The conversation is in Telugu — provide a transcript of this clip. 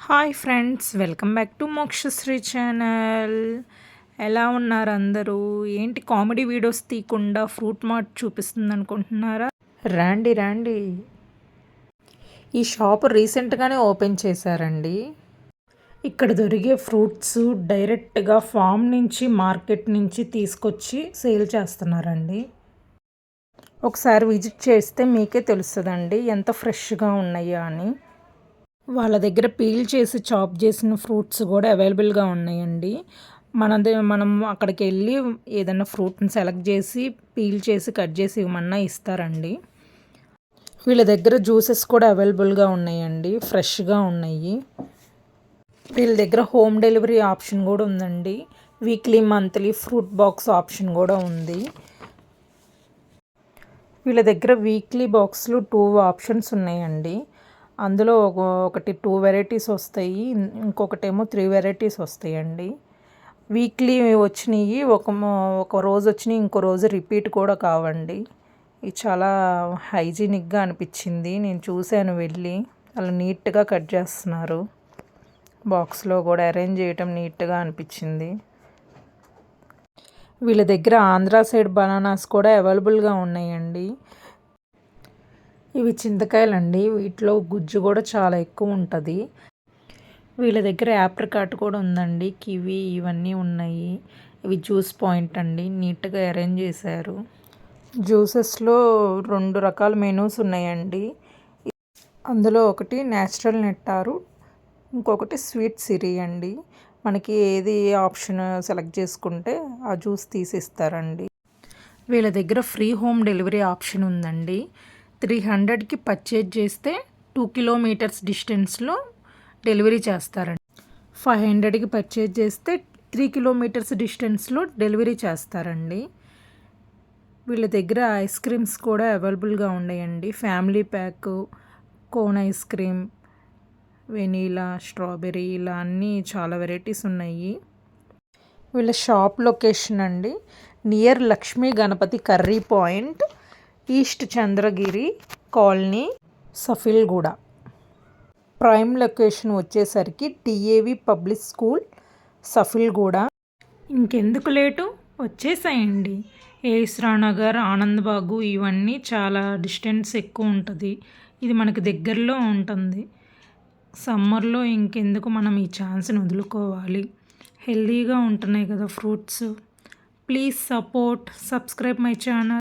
Hi friends, welcome back to Mokshasri channel. ఎలా ఉన్నారు అందరూ? ఏంటి కామెడీ వీడియోస్ తీయకుండా ఫ్రూట్ మార్ట్ చూపిస్తుంది అనుకుంటున్నారా? రండి రండి. ఈ షాప్ రీసెంట్గానే ఓపెన్ చేశారండి. ఇక్కడ దొరికే ఫ్రూట్స్ డైరెక్ట్గా ఫామ్ నుంచి మార్కెట్ నుంచి తీసుకొచ్చి సేల్ చేస్తున్నారండి. ఒకసారి విజిట్ చేస్తే మీకే తెలుస్తుందండి ఎంత ఫ్రెష్గా ఉన్నాయో అని. వాళ్ళ దగ్గర పీల్ చేసి చాప్ చేసిన ఫ్రూట్స్ కూడా అవైలబుల్గా ఉన్నాయండి. మనం అక్కడికి వెళ్ళి ఏదైనా ఫ్రూట్ని సెలెక్ట్ చేసి పీల్ చేసి కట్ చేసి ఇవ్వమన్నా ఇస్తారండి. వీళ్ళ దగ్గర జ్యూసెస్ కూడా అవైలబుల్గా ఉన్నాయండి, ఫ్రెష్గా ఉన్నాయి. వీళ్ళ దగ్గర హోమ్ డెలివరీ ఆప్షన్ కూడా ఉందండి. Weekly monthly fruit box option కూడా ఉంది. వీళ్ళ దగ్గర వీక్లీ బాక్స్లు 2 ఆప్షన్స్ ఉన్నాయండి. అందులో ఒకటి 2 వెరైటీస్ వస్తాయి, ఇంకొకటేమో 3 వెరైటీస్ వస్తాయండి. వీక్లీ వచ్చినవి ఒక రోజు వచ్చినాయి, ఇంకో రోజు రిపీట్ కూడా కావండి. ఇది చాలా హైజీనిక్గా అనిపించింది. నేను చూశాను వెళ్ళి, అలా నీట్గా కట్ చేస్తున్నారు. బాక్స్లో కూడా అరేంజ్ చేయటం నీట్గా అనిపించింది. వీళ్ళ దగ్గర ఆంధ్రా సైడ్ బనానాస్ కూడా అవైలబుల్గా ఉన్నాయండి. ఇవి చింతకాయలండి, వీటిలో గుజ్జు కూడా చాలా ఎక్కువ ఉంటుంది. వీళ్ళ దగ్గర యాప్రికాట్ కూడా ఉందండి, కివి ఇవన్నీ ఉన్నాయి. ఇవి జ్యూస్ పాయింట్ అండి, నీట్గా అరేంజ్ చేశారు. జ్యూసెస్లో 2 రకాల మెనూస్ ఉన్నాయండి. అందులో ఒకటి న్యాచురల్ నెట్టారు, ఇంకొకటి స్వీట్ సిరి అండి. మనకి ఏది ఆప్షన్ సెలెక్ట్ చేసుకుంటే ఆ జ్యూస్ తీసిస్తారండి. వీళ్ళ దగ్గర ఫ్రీ హోమ్ డెలివరీ ఆప్షన్ ఉందండి. 300కి పర్చేజ్ చేస్తే 2 కిలోమీటర్స్ డిస్టెన్స్లో డెలివరీ చేస్తారండి. 500కి పర్చేజ్ చేస్తే 3 కిలోమీటర్స్ డిస్టెన్స్లో డెలివరీ చేస్తారండి. వీళ్ళ దగ్గర ఐస్ క్రీమ్స్ కూడా అవైలబుల్గా ఉన్నాయండి. Family pack, cone ice cream, vanilla, strawberry ఇలా అన్నీ చాలా వెరైటీస్ ఉన్నాయి. వీళ్ళ షాప్ లొకేషన్ అండి, near Lakshmi Ganapathi curry point, east Chandragiri colony, Safilguda. Prime location వచ్చేసరికి టీఏవి పబ్లిక్ స్కూల్, సఫిల్గూడ. ఇంకెందుకు లేటు, వచ్చేసాయండి. ఏస్రానగర్, ఆనందబాగు ఇవన్నీ చాలా డిస్టెన్స్ ఎక్కువ ఉంటుంది. ఇది మనకి దగ్గరలో ఉంటుంది. సమ్మర్లో ఇంకెందుకు మనం ఈ ఛాన్స్ని వదులుకోవాలి. హెల్దీగా ఉంటున్నాయి కదా fruits. Please support, subscribe my channel.